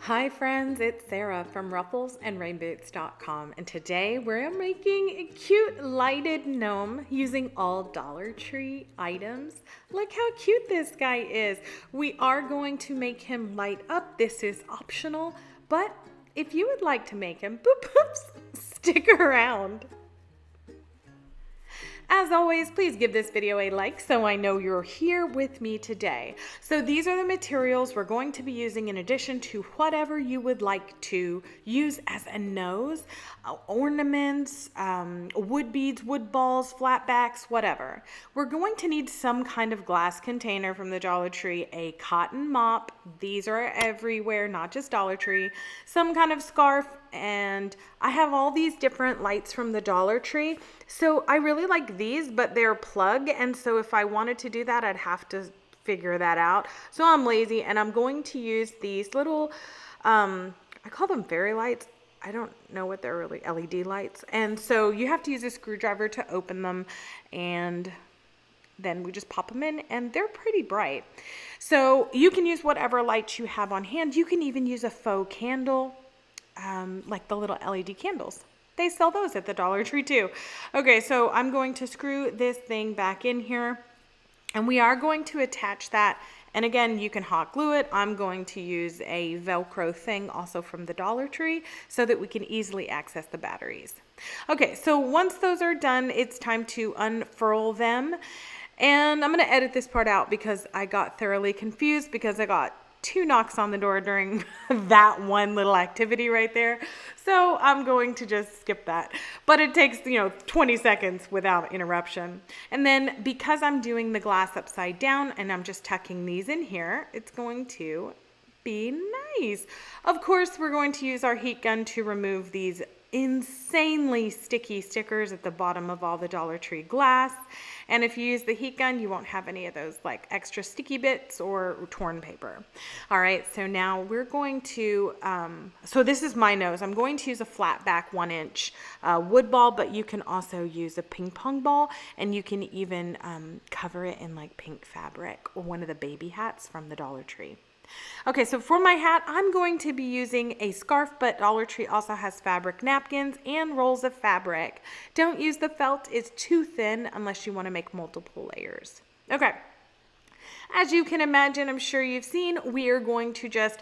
Hi friends, it's Sarah from Ruffles and Rainboots.com, and today we're making a cute lighted gnome using all Dollar Tree items. Look how cute this guy is. We are going to make him light up. This is optional, but if you would like to make him, stick around. As always, please give this video a like so I know you're here with me today. So these are the materials we're going to be using in addition to whatever you would like to use as a nose, ornaments, wood beads, wood balls, flat backs, whatever. We're going to need some kind of glass container from the Dollar Tree, a cotton mop, these are everywhere, not just Dollar Tree, some kind of scarf, and I have all these different lights from the Dollar Tree. So I really like these, but they're plug, and so if I wanted to do that, I'd have to figure that out. So I'm lazy, and I'm going to use these little, I call them fairy lights. I don't know what they're really, LED lights. And so you have to use a screwdriver to open them, and then we just pop them in, and they're pretty bright. So you can use whatever lights you have on hand. You can even use a faux candle, like the little LED candles. They sell those at the Dollar Tree too. Okay, so I'm going to screw this thing back in here, and we are going to attach that. And again, you can hot glue it. I'm going to use a Velcro thing also from the Dollar Tree so that we can easily access the batteries. Okay, so once those are done, it's time to unfurl them. And I'm gonna edit this part out because I got thoroughly confused because I got 2 knocks on the door during that one little activity right there. So I'm going to just skip that. But it takes, 20 seconds without interruption. And then because I'm doing the glass upside down and I'm just tucking these in here, it's going to be nice. Of course, we're going to use our heat gun to remove these insanely sticky stickers at the bottom of all the Dollar Tree glass. And if you use the heat gun, you won't have any of those like extra sticky bits or torn paper. All right, so now we're going to, so this is my nose. I'm going to use a flat back 1-inch wood ball, but you can also use a ping pong ball, and you can even cover it in like pink fabric or one of the baby hats from the Dollar Tree. Okay, so for my hat, I'm going to be using a scarf, but Dollar Tree also has fabric napkins and rolls of fabric. Don't use the felt, it's too thin unless you want to make multiple layers. Okay, as you can imagine, I'm sure you've seen, we are going to just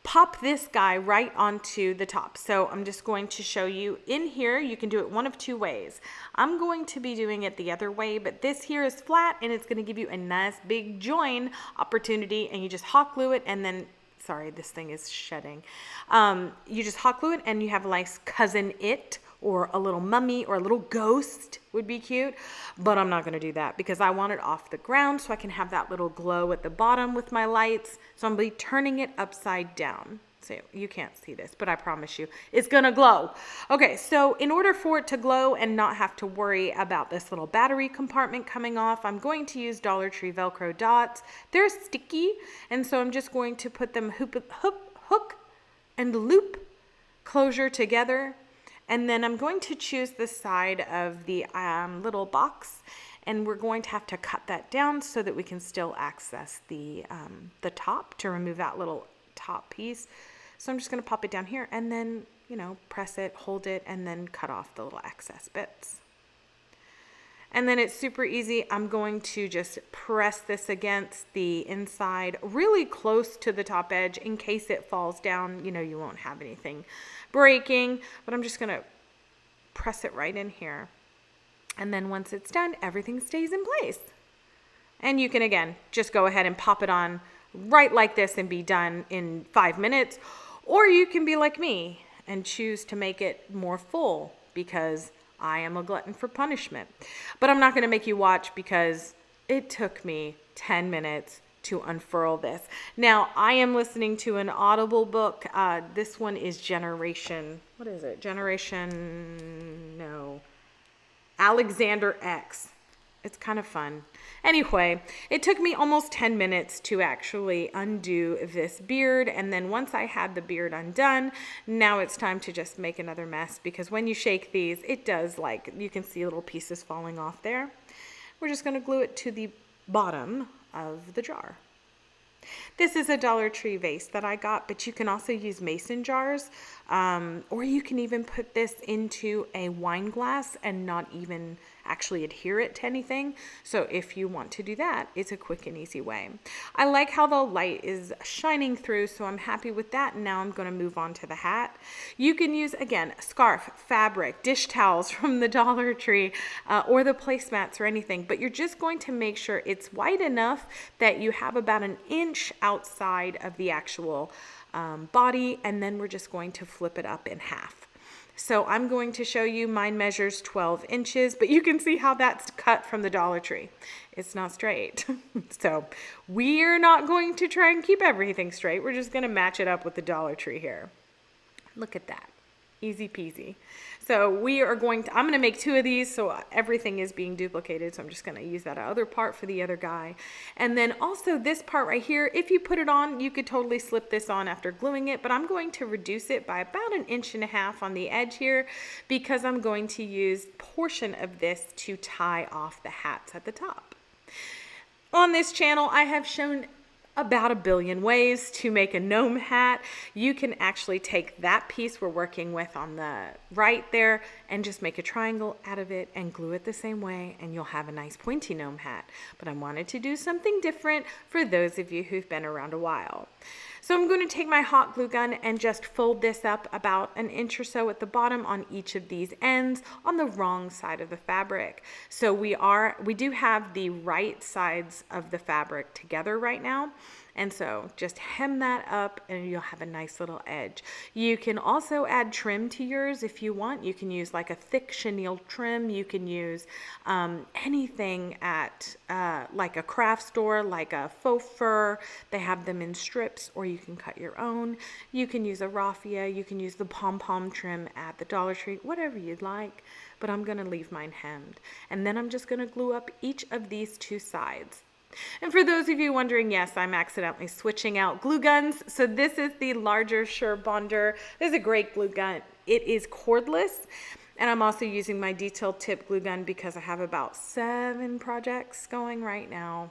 pop this guy right onto the top. So I'm just going to show you in here, you can do it one of 2 ways. I'm going to be doing it the other way, but this here is flat and it's going to give you a nice big join opportunity, and you just hot glue it, and then, sorry, this thing is shedding. You just hot glue it and you have a nice cousin it, or a little mummy or a little ghost would be cute, but I'm not going to do that because I want it off the ground so I can have that little glow at the bottom with my lights. So I'm going to be turning it upside down. So you can't see this, but I promise you it's going to glow. Okay, so in order for it to glow and not have to worry about this little battery compartment coming off, I'm going to use Dollar Tree Velcro dots. They're sticky, and so I'm just going to put them hook and loop closure together. And then I'm going to choose the side of the little box, and we're going to have to cut that down so that we can still access the top to remove that little top piece. So I'm just going to pop it down here and then, press it, hold it, and then cut off the little excess bits. And then it's super easy. I'm going to just press this against the inside really close to the top edge in case it falls down. You won't have anything breaking, but I'm just going to press it right in here. And then once it's done, everything stays in place. And you can, again, just go ahead and pop it on right like this and be done in 5 minutes. Or you can be like me and choose to make it more full because I am a glutton for punishment. But I'm not going to make you watch because it took me 10 minutes to unfurl this. Now, I am listening to an Audible book. This one is what is it? Alexander X. It's kind of fun. Anyway, it took me almost 10 minutes to actually undo this beard. And then once I had the beard undone, now it's time to just make another mess, because when you shake these, it does, like, you can see little pieces falling off there. We're just going to glue it to the bottom of the jar. This is a Dollar Tree vase that I got, but you can also use mason jars, or you can even put this into a wine glass and not even actually adhere it to anything. So if you want to do that, it's a quick and easy way. I like how the light is shining through, so I'm happy with that. And now I'm going to move on to the hat. You can use, again, scarf, fabric, dish towels from the Dollar Tree, or the placemats or anything, but you're just going to make sure it's wide enough that you have about an inch outside of the actual body, and then we're just going to flip it up in half. So I'm going to show you, mine measures 12 inches, but you can see how that's cut from the Dollar Tree. It's not straight. So we're not going to try and keep everything straight. We're just going to match it up with the Dollar Tree here. Look at that. Easy peasy. So I'm going to make 2 of these, so everything is being duplicated. So I'm just going to use that other part for the other guy. And then also this part right here, if you put it on, you could totally slip this on after gluing it, but I'm going to reduce it by about 1.5 inches on the edge here, because I'm going to use a portion of this to tie off the hats at the top. On this channel, I have shown about 1 billion ways to make a gnome hat. You can actually take that piece we're working with on the right there and just make a triangle out of it and glue it the same way, and you'll have a nice pointy gnome hat. But I wanted to do something different for those of you who've been around a while. So I'm going to take my hot glue gun and just fold this up about 1 inch or so at the bottom on each of these ends on the wrong side of the fabric. So we do have the right sides of the fabric together right now. And so just hem that up and you'll have a nice little edge. You can also add trim to yours if you want. You can use like a thick chenille trim. You can use anything at like a craft store, like a faux fur. They have them in strips, or you can cut your own. You can use a raffia. You can use the pom-pom trim at the Dollar Tree, whatever you'd like. But I'm going to leave mine hemmed. And then I'm just going to glue up each of these 2 sides. And for those of you wondering, yes, I'm accidentally switching out glue guns. So this is the larger Surebonder. This is a great glue gun. It is cordless. And I'm also using my detail tip glue gun because I have about 7 projects going right now.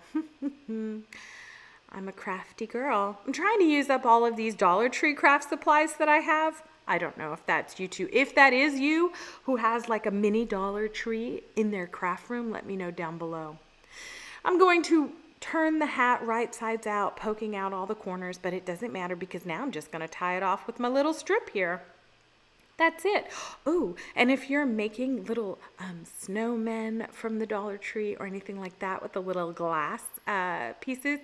I'm a crafty girl. I'm trying to use up all of these Dollar Tree craft supplies that I have. I don't know if that's you too. If that is you who has like a mini Dollar Tree in their craft room, let me know down below. I'm going to turn the hat right sides out, poking out all the corners, but it doesn't matter because now I'm just going to tie it off with my little strip here. That's it. Oh, and if you're making little snowmen from the Dollar Tree or anything like that with the little glass pieces,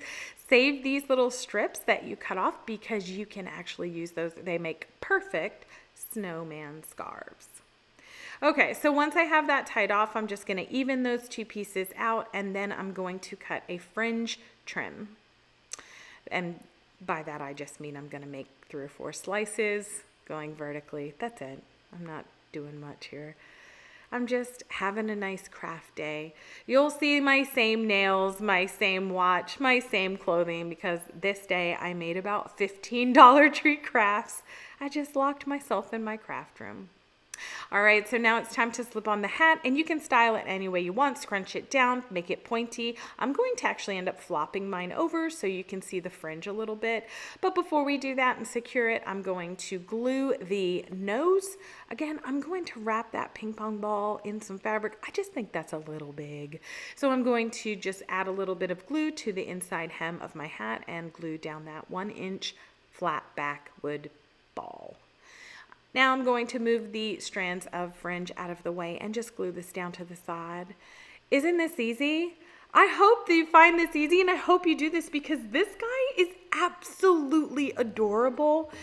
save these little strips that you cut off because you can actually use those. They make perfect snowman scarves. Okay, so once I have that tied off, I'm just going to even those 2 pieces out, and then I'm going to cut a fringe trim. And by that, I just mean I'm going to make 3 or 4 slices going vertically. That's it. I'm not doing much here. I'm just having a nice craft day. You'll see my same nails, my same watch, my same clothing, because this day I made about 15 Dollar Tree crafts. I just locked myself in my craft room. All right, so now it's time to slip on the hat, and you can style it any way you want. Scrunch it down, make it pointy. I'm going to actually end up flopping mine over so you can see the fringe a little bit. But before we do that and secure it, I'm going to glue the nose. Again, I'm going to wrap that ping pong ball in some fabric. I just think that's a little big. So I'm going to just add a little bit of glue to the inside hem of my hat and glue down that 1 inch flat backwood ball. Now I'm going to move the strands of fringe out of the way and just glue this down to the side. Isn't this easy? I hope that you find this easy, and I hope you do this because this guy is absolutely adorable.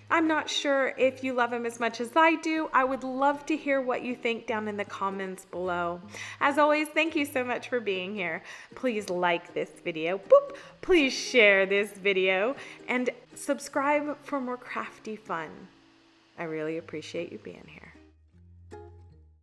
I'm not sure if you love him as much as I do. I would love to hear what you think down in the comments below. As always, thank you so much for being here. Please like this video. Boop. Please share this video and subscribe for more crafty fun. I really appreciate you being here.